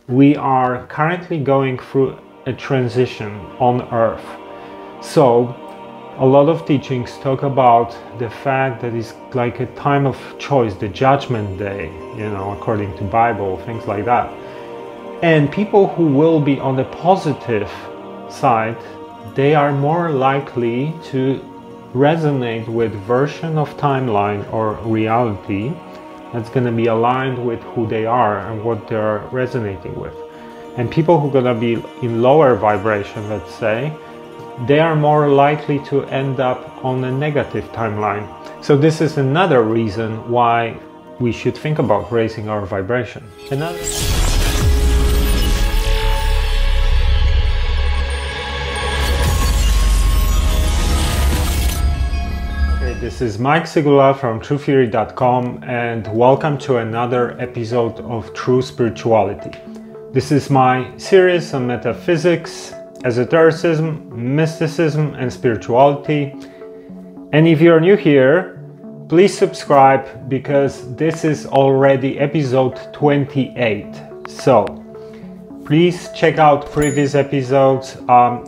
we are currently going through a transition on Earth. So a lot of teachings talk about the fact that it's like a time of choice, the judgment day, you know, according to Bible, things like that. And people who will be on the positive side, they are more likely to resonate with version of timeline or reality that's going to be aligned with who they are and what they're resonating with. And people who are going to be in lower vibration, let's say, they are more likely to end up on a negative timeline. So this is another reason why we should think about raising our vibration. This is Mike Sigula from TruthTheory.com, and welcome to another episode of True Spirituality. This is my series on metaphysics, esotericism, mysticism and spirituality. And if you're new here, please subscribe because this is already episode 28. So please check out previous episodes.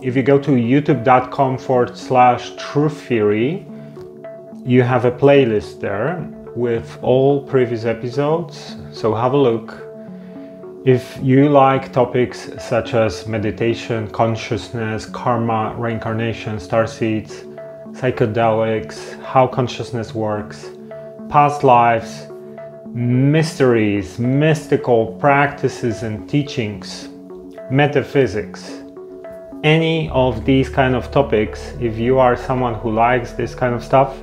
If you go to youtube.com/truththeory, you have a playlist there with all previous episodes, so have a look. If you like topics such as meditation, consciousness, karma, reincarnation, starseeds, psychedelics, how consciousness works, past lives, mysteries, mystical practices and teachings, metaphysics, any of these kind of topics, if you are someone who likes this kind of stuff,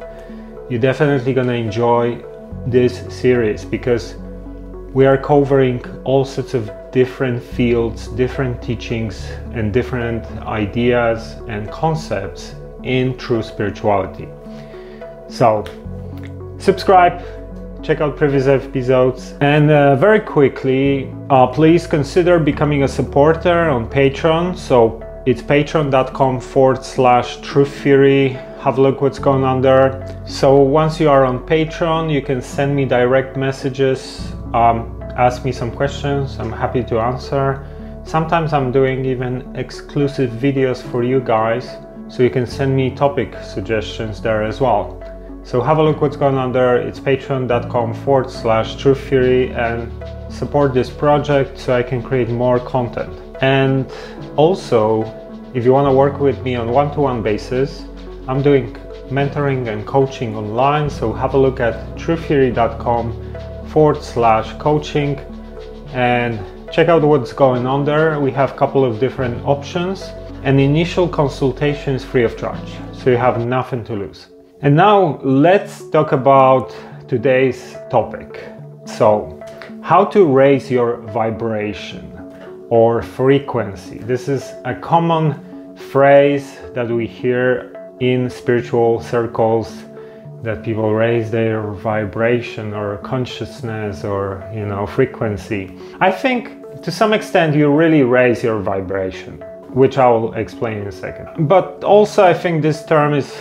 you're definitely gonna enjoy this series because we are covering all sorts of different fields, different teachings and different ideas and concepts in true spirituality. So subscribe, check out previous episodes, and very quickly, please consider becoming a supporter on Patreon. So it's patreon.com/truththeory. Have a look what's going on there. So once you are on Patreon, you can send me direct messages, ask me some questions. I'm happy to answer. Sometimes I'm doing even exclusive videos for you guys, so you can send me topic suggestions there as well. So have a look what's going on there. It's patreon.com/truththeory, and support this project so I can create more content. And also, if you want to work with me on one-to-one basis, I'm doing mentoring and coaching online, so have a look at truththeory.com/coaching and check out what's going on there. We have a couple of different options, and initial consultation is free of charge, so you have nothing to lose. And now let's talk about today's topic. So, how to raise your vibration or frequency. This is a common phrase that we hear in spiritual circles, that people raise their vibration or consciousness or, you know, frequency. I think to some extent you really raise your vibration, which I will explain in a second. But also I think this term is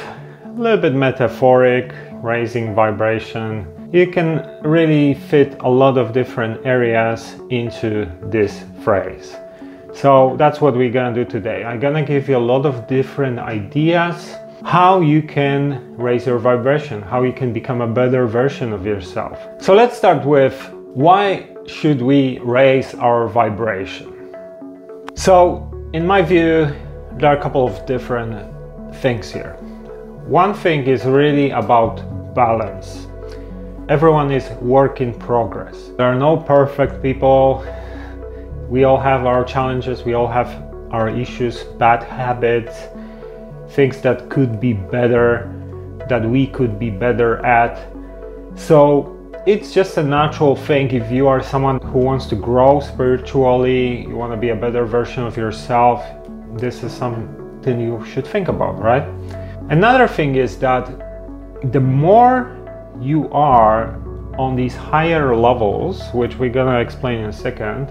a little bit metaphoric, raising vibration. You can really fit a lot of different areas into this phrase. So that's what we're gonna do today. I'm gonna give you a lot of different ideas how you can raise your vibration, how you can become a better version of yourself. So let's start with, why should we raise our vibration? So in my view, there are a couple of different things here. One thing is really about balance. Everyone is work in progress. There are no perfect people. We all have our challenges, we all have our issues, bad habits, things that could be better, that we could be better at. So it's just a natural thing. If you are someone who wants to grow spiritually, you want to be a better version of yourself, this is something you should think about, right? Another thing is that the more you are on these higher levels, which we're gonna explain in a second,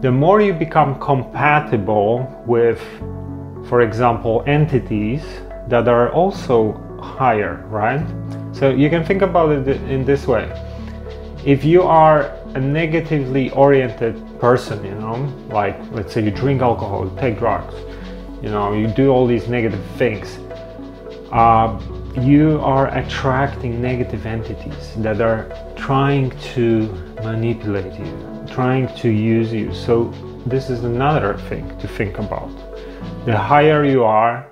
the more you become compatible with, for example, entities that are also higher, right? So you can think about it in this way. If you are a negatively oriented person, you know, like let's say you drink alcohol, you take drugs, you know, you do all these negative things, you are attracting negative entities that are trying to manipulate you, trying to use you. So this is another thing to think about. The higher you are,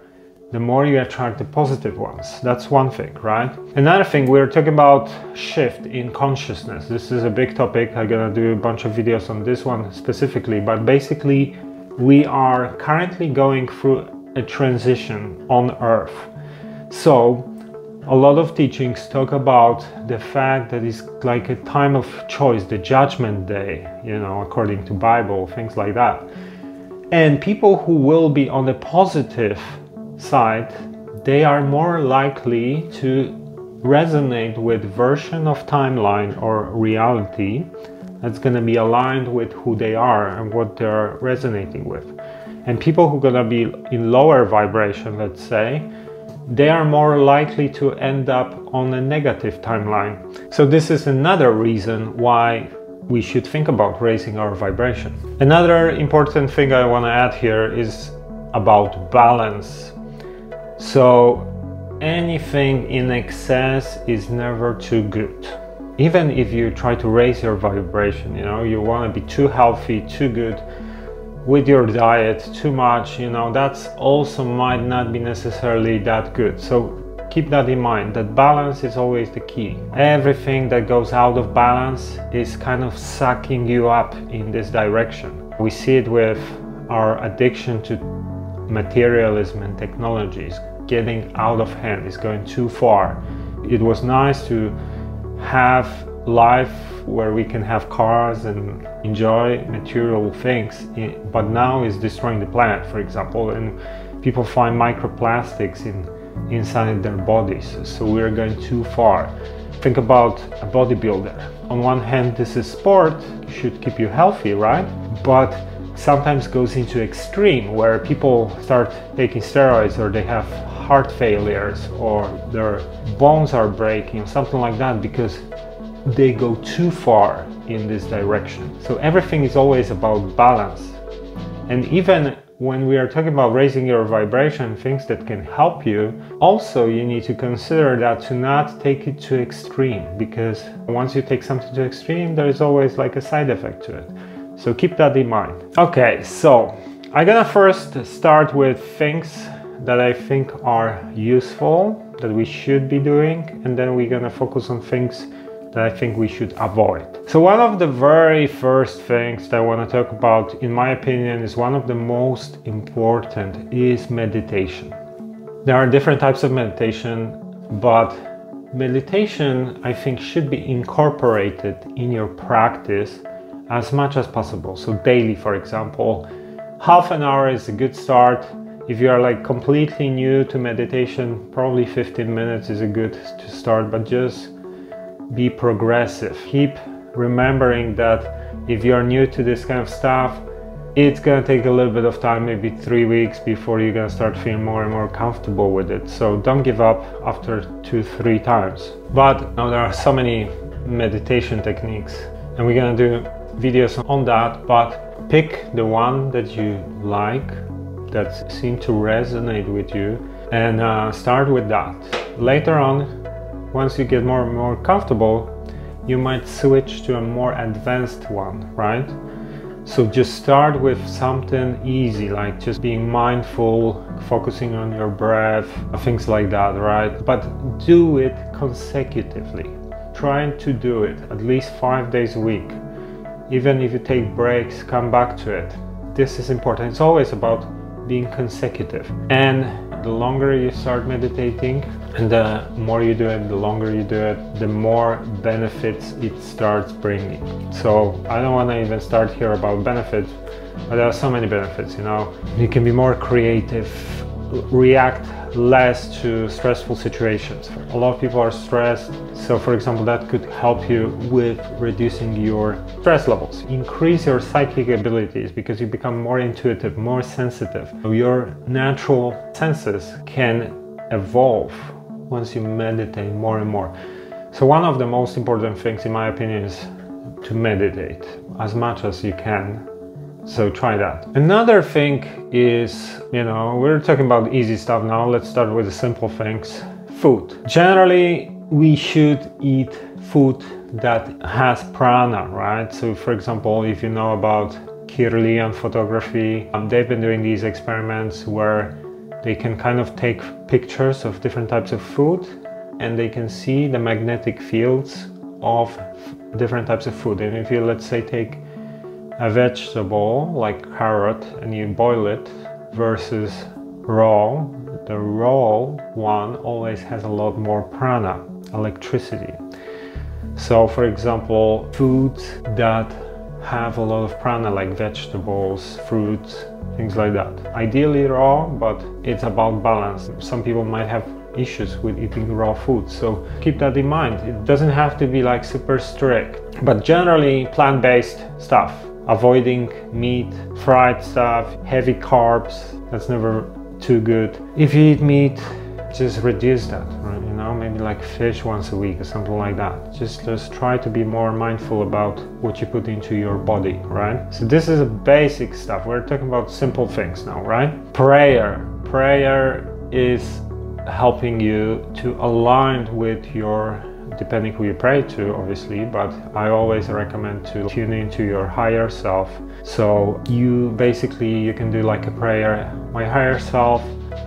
the more you attract the positive ones. That's one thing, right? Another thing, we're talking about shift in consciousness. This is a big topic. I'm gonna do a bunch of videos on this one specifically, but basically we are currently going through a transition on Earth. So a lot of teachings talk about the fact that it's like a time of choice, the judgment day, you know, according to Bible, things like that. And people who will be on the positive side, they are more likely to resonate with version of timeline or reality that's going to be aligned with who they are and what they're resonating with. And people who are going to be in lower vibration, let's say, they are more likely to end up on a negative timeline. So this is another reason why we should think about raising our vibration. Another important thing I want to add here is about balance. So anything in excess is never too good. Even if you try to raise your vibration, you know, you want to be too healthy, too good with your diet, too much, you know, that's also might not be necessarily that good. So keep that in mind, that balance is always the key. Everything that goes out of balance is kind of sucking you up in this direction. We see it with our addiction to materialism and technologies. Getting out of hand, is going too far. It was nice to have life where we can have cars and enjoy material things, but now it's destroying the planet, for example, and people find microplastics inside their bodies. So we're going too far. Think about a bodybuilder. On one hand, this is sport, should keep you healthy, right? But sometimes goes into extreme where people start taking steroids, or they have heart failures, or their bones are breaking, something like that, because they go too far in this direction. So everything is always about balance. And even when we are talking about raising your vibration, things that can help you, also you need to consider that to not take it to extreme, because once you take something to extreme, there is always like a side effect to it. So keep that in mind. Okay, so I'm gonna first start with things that I think are useful, that we should be doing, and then we're gonna focus on things that I think we should avoid. So one of the very first things that I want to talk about, in my opinion, is one of the most important, is meditation. There are different types of meditation, but meditation, I think, should be incorporated in your practice as much as possible. So daily, for example, half an hour is a good start. If you are like completely new to meditation, probably 15 minutes is a good to start, but just be progressive. Keep remembering that if you're new to this kind of stuff, it's gonna take a little bit of time, maybe 3 weeks, before you're gonna start feeling more and more comfortable with it. So don't give up after 2-3 times. But now there are so many meditation techniques, and we're gonna do videos on that, but pick the one that you like, that seems to resonate with you, and start with that. Later on, once you get more and more comfortable, you might switch to a more advanced one, right? So just start with something easy, like just being mindful, focusing on your breath, things like that, right? But do it consecutively. Trying to do it at least 5 days a week. Even if you take breaks, come back to it. This is important. It's always about being consecutive. And the longer you start meditating, and the more you do it, the longer you do it, the more benefits it starts bringing. So I don't want to even start here about benefits, but there are so many benefits, you know. You can be more creative, react less to stressful situations. A lot of people are stressed, so for example, that could help you with reducing your stress levels. Increase your psychic abilities, because you become more intuitive, more sensitive. Your natural senses can evolve once you meditate more and more. So one of the most important things, in my opinion, is to meditate as much as you can. So try that. Another thing is, we're talking about easy stuff now. Let's start with the simple things. Food. Generally, we should eat food that has prana, right? So for example, if you know about Kirlian photography, they've been doing these experiments where they can kind of take pictures of different types of food and they can see the magnetic fields of different types of food. And if you, let's say, take a vegetable like carrot and you boil it versus raw, the raw one always has a lot more prana, electricity. So for example, foods that have a lot of prana like vegetables, fruits, things like that. Ideally raw, but it's about balance. Some people might have issues with eating raw food, so keep that in mind. It doesn't have to be like super strict, but generally plant-based stuff. Avoiding meat, fried stuff, heavy carbs, that's never too good. If you eat meat, just reduce that, right? Maybe like fish once a week or something like that. Just try to be more mindful about what you put into your body, right? So this is a basic stuff. We're talking about simple things now, right? Prayer is helping you to align with your, depending who you pray to, obviously, but I always recommend to tune into your higher self. So you can do like a prayer. My higher self,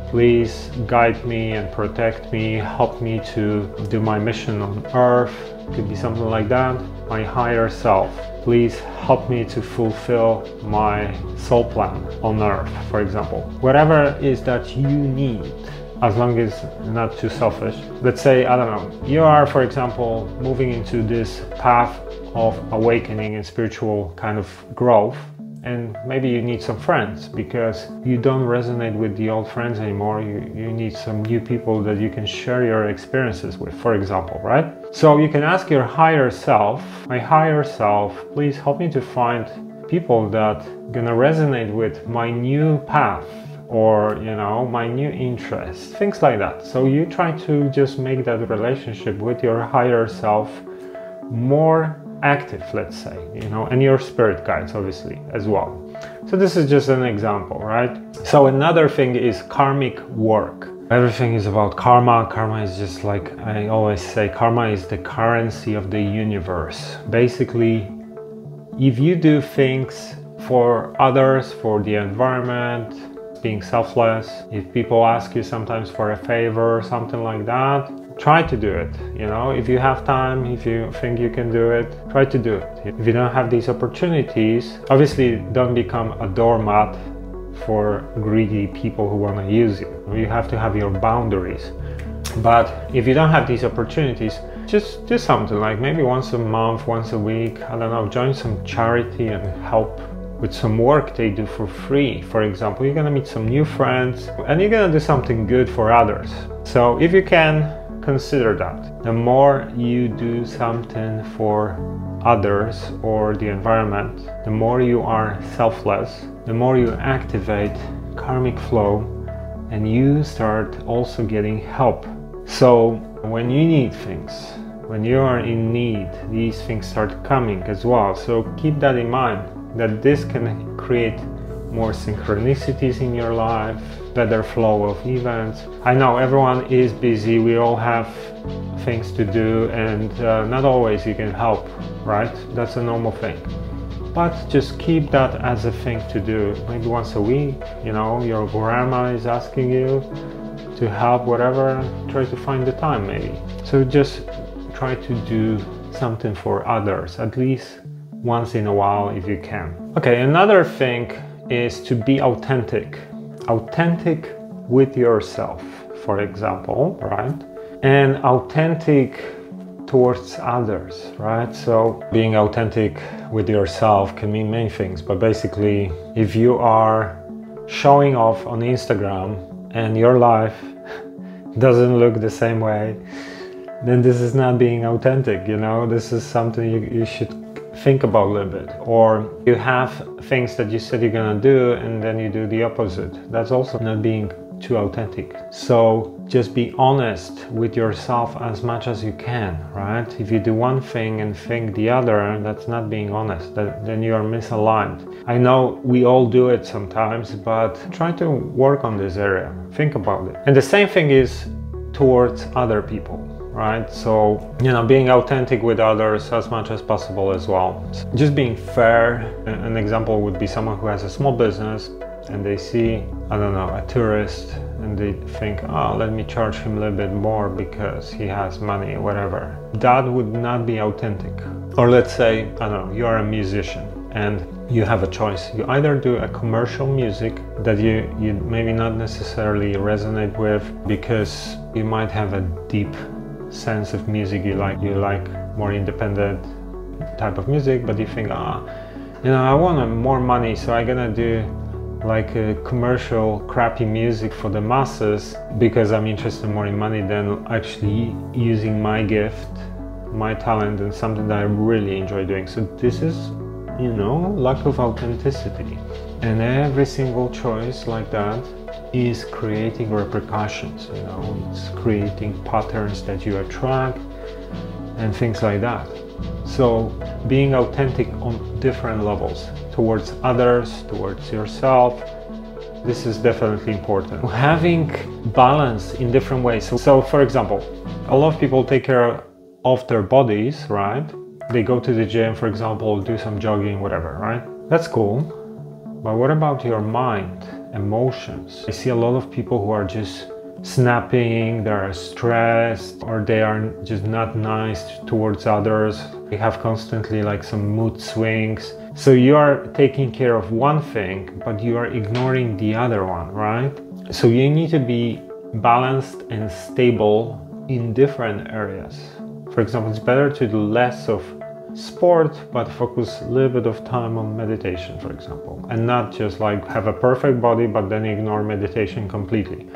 please guide me and protect me, help me to do my mission on earth. It could be something like that. My higher self, please help me to fulfill my soul plan on earth, for example. Whatever it is that you need, as long as not too selfish. Let's say, I don't know, you are, for example, moving into this path of awakening and spiritual kind of growth, and maybe you need some friends because you don't resonate with the old friends anymore. You need some new people that you can share your experiences with, for example, right? So you can ask your higher self, my higher self, please help me to find people that gonna resonate with my new path, or my new interest, things like that. So you try to just make that relationship with your higher self more active, let's say, and your spirit guides obviously as well. So this is just an example, right? So another thing is karmic work. Everything is about karma. Karma is just like I always say, karma is the currency of the universe. Basically, if you do things for others, for the environment, being selfless, if people ask you sometimes for a favor or something like that, try to do it. If you have time, if you think you can do it, try to do it. If you don't have these opportunities, obviously don't become a doormat for greedy people who want to use you. You have to have your boundaries. But if you don't have these opportunities, just do something like maybe once a month, once a week, I don't know, join some charity and help with some work they do for free. For example, you're gonna meet some new friends and you're gonna do something good for others. So if you can, consider that. The more you do something for others or the environment, the more you are selfless, the more you activate karmic flow and you start also getting help. So when you need things, when you are in need, these things start coming as well. So keep that in mind, that this can create more synchronicities in your life, better flow of events. I know everyone is busy, we all have things to do, and not always you can help, right? That's a normal thing. But just keep that as a thing to do, maybe once a week. Your grandma is asking you to help, whatever, try to find the time maybe. So just try to do something for others, at least once in a while if you can. Okay, another thing is to be authentic. Authentic with yourself, for example, right? And authentic towards others, right? So being authentic with yourself can mean many things, but basically if you are showing off on Instagram and your life doesn't look the same way, then this is not being authentic, this is something you should think about a little bit. Or you have things that you said you're gonna do and then you do the opposite. That's also not being too authentic. So just be honest with yourself as much as you can, right? If you do one thing and think the other, that's not being honest. Then you are misaligned. I know we all do it sometimes, but try to work on this area. Think about it. And the same thing is towards other people, right? So, being authentic with others as much as possible as well. Just being fair. An example would be someone who has a small business and they see, I don't know, a tourist, and they think, oh, let me charge him a little bit more because he has money, whatever. That would not be authentic. Or let's say, I don't know, you are a musician and you have a choice. You either do a commercial music that you maybe not necessarily resonate with because you might have a deep sense of music you like more independent type of music, but you think, I want more money, so I'm gonna do like a commercial crappy music for the masses because I'm interested more in money than actually using my gift, my talent, and something that I really enjoy doing. So this is, lack of authenticity. And every single choice like that is creating repercussions, it's creating patterns that you attract and things like that. So being authentic on different levels, towards others, towards yourself, this is definitely important. Having balance in different ways. So for example, a lot of people take care of their bodies, right? They go to the gym, for example, do some jogging, whatever, right? That's cool. But what about your mind, emotions? I see a lot of people who are just snapping, they are stressed, or they are just not nice towards others. They have constantly like some mood swings. So you are taking care of one thing, but you are ignoring the other one, right? So you need to be balanced and stable in different areas. For example, it's better to do less of sport, but focus a little bit of time on meditation, for example, and not just like have a perfect body, but then ignore meditation completely.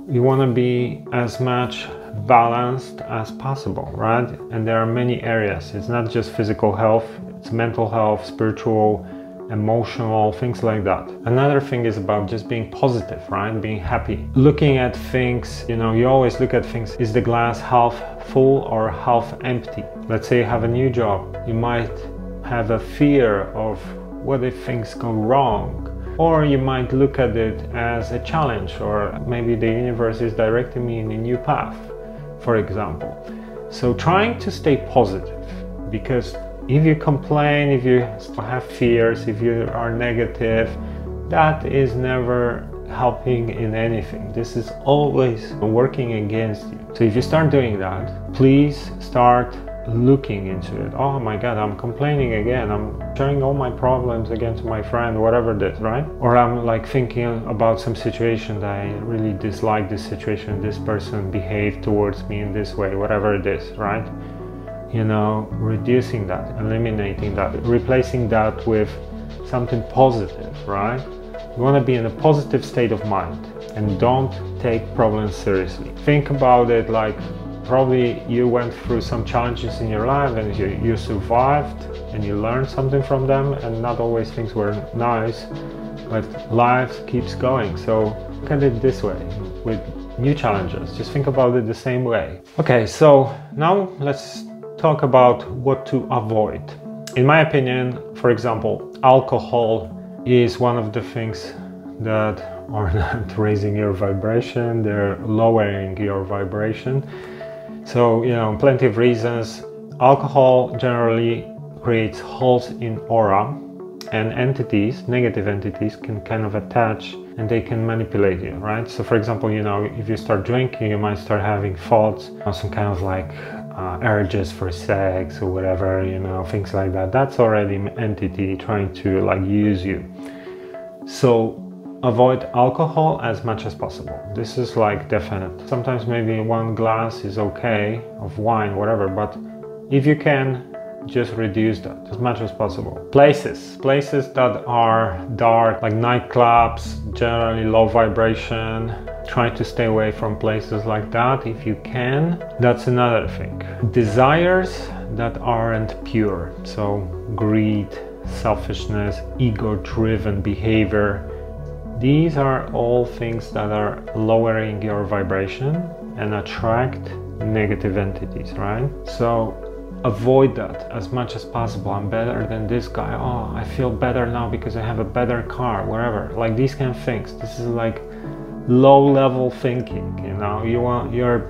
You want to be as much balanced as possible, right? And there are many areas. It's not just physical health, it's mental health, spiritual, emotional, things like that. Another thing is about just being positive, right? Being happy. Looking at things, you always look at things, is the glass half full or half empty? Let's say you have a new job. You might have a fear of what if things go wrong? Or you might look at it as a challenge, or maybe the universe is directing me in a new path, for example. So trying to stay positive, because if you complain, if you have fears, if you are negative, that is never helping in anything. This is always working against you. So if you start doing that, please start looking into it. Oh my God, I'm complaining again. I'm sharing all my problems again to my friend, whatever it is, right? Or I'm like thinking about some situation that I really dislike this situation. This person behaved towards me in this way, whatever it is, right? Reducing that, eliminating that, replacing that with something positive, right? You want to be in a positive state of mind and don't take problems seriously. Think about it like probably you went through some challenges in your life and you survived and you learned something from them, and not always things were nice, but life keeps going. So look at it this way, with new challenges. Just think about it the same way. Okay, so now let's talk about what to avoid. In my opinion, for example, alcohol is one of the things that are not raising your vibration, they're lowering your vibration. So, plenty of reasons. Alcohol generally creates holes in aura, and entities, negative entities, can kind of attach and they can manipulate you, right? So for example, if you start drinking, you might start having thoughts, some kind of like urges for sex or whatever, things like that. That's already an entity trying to like use you. So avoid alcohol as much as possible. This is like definite. Sometimes maybe one glass is okay of wine, whatever, but if you can, just reduce that as much as possible. Places that are dark, like nightclubs, generally low vibration. Try to stay away from places like that if you can. That's another thing. Desires that aren't pure, so greed, selfishness, ego-driven behavior. These are all things that are lowering your vibration and attract negative entities, right? So avoid that as much as possible. I'm better than this guy. Oh, I feel better now because I have a better car, whatever. Like these kind of things. This is like low-level thinking, you know. You're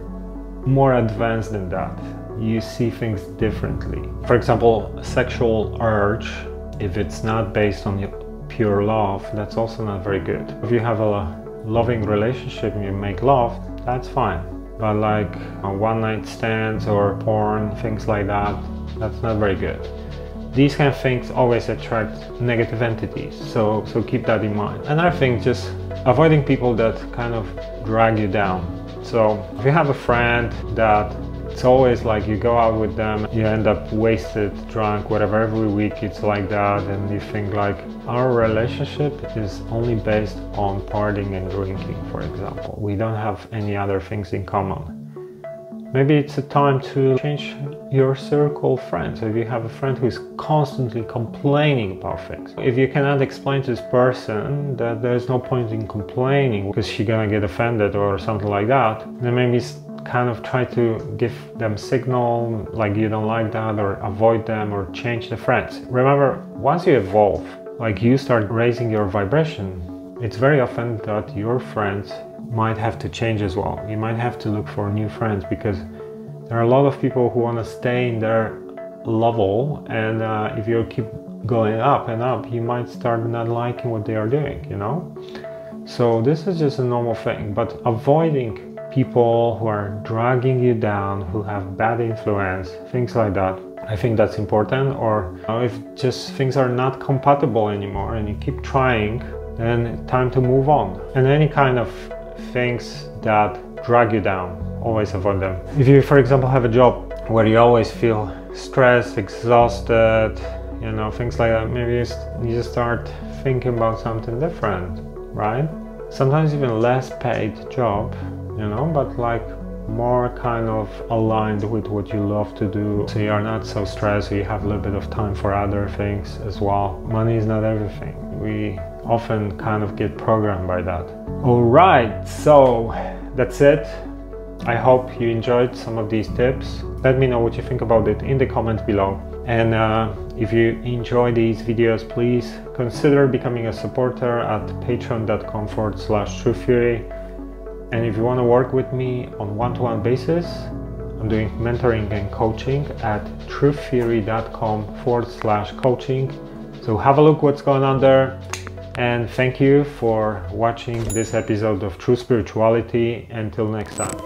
more advanced than that. You see things differently. For example, sexual urge, if it's not based on your pure love, that's also not very good. If you have a loving relationship and you make love, that's fine. But like one-night stands or porn, things like that, that's not very good. These kind of things always attract negative entities, so keep that in mind. Another thing, just avoiding people that kind of drag you down. So if you have a friend that it's always like you go out with them, you end up wasted, drunk, whatever, every week it's like that, and you think like our relationship is only based on partying and drinking, for example. We don't have any other things in common. Maybe it's a time to change your circle of friends. If you have a friend who is constantly complaining about things, if you cannot explain to this person that there's no point in complaining because she's gonna get offended or something like that, then maybe kind of try to give them signal like you don't like that, or avoid them, or change the friends. Remember, once you evolve, like you start raising your vibration, it's very often that your friends might have to change as well. You might have to look for new friends because there are a lot of people who want to stay in their level, and if you keep going up and up, you might start not liking what they are doing, you know? So this is just a normal thing, but avoiding people who are dragging you down, who have bad influence, things like that, I think that's important. Or if just things are not compatible anymore and you keep trying, then time to move on. And any kind of things that drag you down, always avoid them. If you, for example, have a job where you always feel stressed, exhausted, you know, things like that, maybe you just start thinking about something different, right? Sometimes even less paid job, you know, but like more kind of aligned with what you love to do, so you are not so stressed, so you have a little bit of time for other things as well. Money is not everything. We often kind of get programmed by that. All right, so that's it. I hope you enjoyed some of these tips. Let me know what you think about it in the comments below. And if you enjoy these videos, please consider becoming a supporter at patreon.com/TruthTheory. And if you want to work with me on one-to-one basis, I'm doing mentoring and coaching at truththeory.com/coaching. So have a look what's going on there. And thank you for watching this episode of True Spirituality. Until next time.